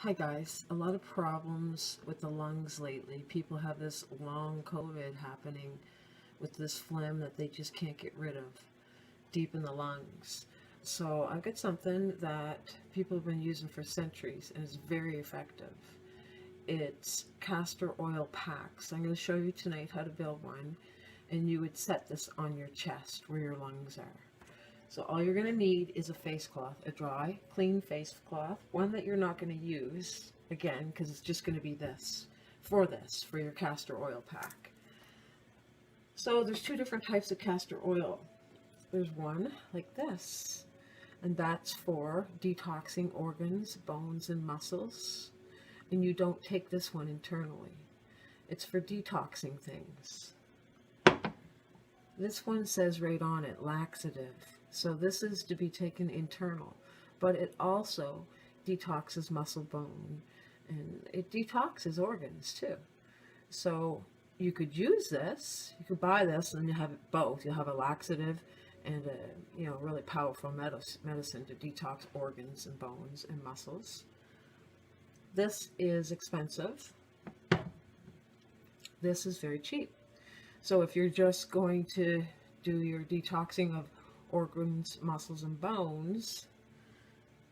Hi guys, a lot of problems with the lungs lately. People have this long COVID happening with this phlegm that they just can't get rid of deep in the lungs. So I've got something that people have been using for centuries and is very effective. It's castor oil packs. I'm going to show you tonight how to build one, and you would set this on your chest where your lungs are. So all you're going to need is a face cloth, a dry, clean face cloth, one that you're not going to use, again, because it's just going to be for your castor oil pack. So there's two different types of castor oil. There's one like this, and that's for detoxing organs, bones, and muscles. And you don't take this one internally. It's for detoxing things. This one says right on it, laxative. So this is to be taken internal, but it also detoxes muscle, bone, and it detoxes organs too. So you could use this, you could buy this, and you have it both. You'll have a laxative and a really powerful medicine to detox organs and bones and muscles. This is expensive. This is very cheap. So if you're just going to do your detoxing of organs, muscles, and bones,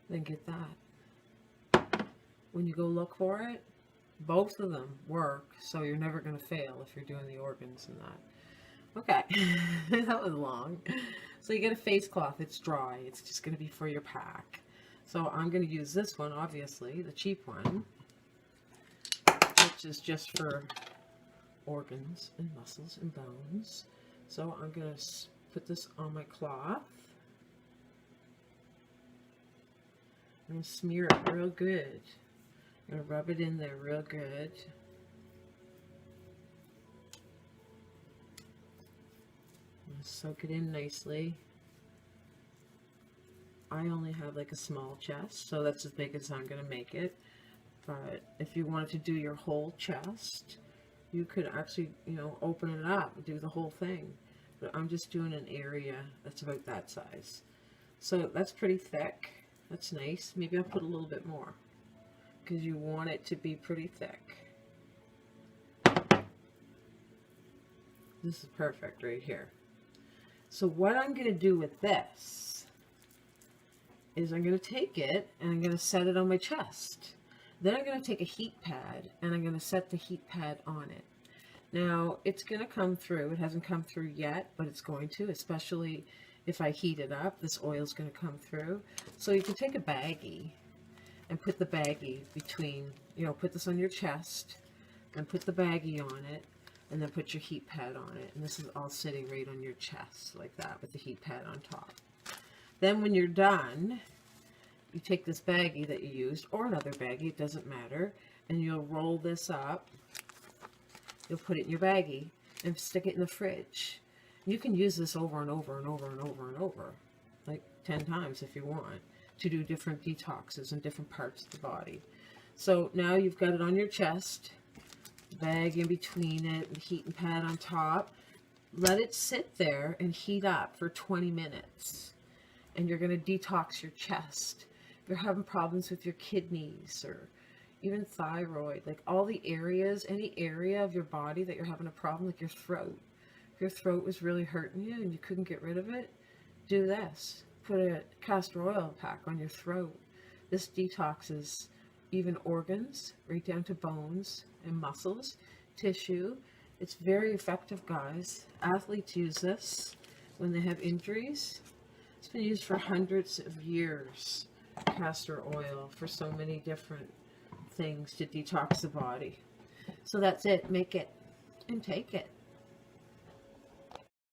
then get that. When you go look for it, both of them work, so you're never going to fail if you're doing the organs and that. Okay, that was long. So you get a face cloth. It's dry. It's just going to be for your pack. So I'm going to use this one, obviously, the cheap one, which is just for organs and muscles and bones. So I'm going to put this on my cloth. I'm going to smear it real good. I'm going to rub it in there real good. I'm going to soak it in nicely. I only have like a small chest, so that's as big as I'm going to make it. But if you wanted to do your whole chest, you could actually, open it up and do the whole thing. But I'm just doing an area that's about that size. So that's pretty thick. That's nice. Maybe I'll put a little bit more because you want it to be pretty thick. This is perfect right here. So what I'm going to do with this is I'm going to take it and I'm going to set it on my chest. Then I'm going to take a heat pad and I'm going to set the heat pad on it. Now, it's going to come through. It hasn't come through yet, but it's going to, especially if I heat it up. This oil is going to come through. So you can take a baggie and put the baggie between, put this on your chest and put the baggie on it and then put your heat pad on it. And this is all sitting right on your chest like that with the heat pad on top. Then when you're done, you take this baggie that you used or another baggie, it doesn't matter, and you'll roll this up. You'll put it in your baggie and stick it in the fridge. You can use this over and over and over and over and over, like 10 times if you want, to do different detoxes in different parts of the body. So now you've got it on your chest, bag in between it, the heating pad on top. Let it sit there and heat up for 20 minutes. And you're going to detox your chest. If you're having problems with your kidneys or even thyroid, like all the areas, any area of your body that you're having a problem, like your throat. If your throat was really hurting you and you couldn't get rid of it, do this. Put a castor oil pack on your throat. This detoxes even organs, right down to bones and muscles, tissue. It's very effective, guys. Athletes use this when they have injuries. It's been used for hundreds of years, castor oil, for so many different things to detox the body. So that's it. Make it and take it.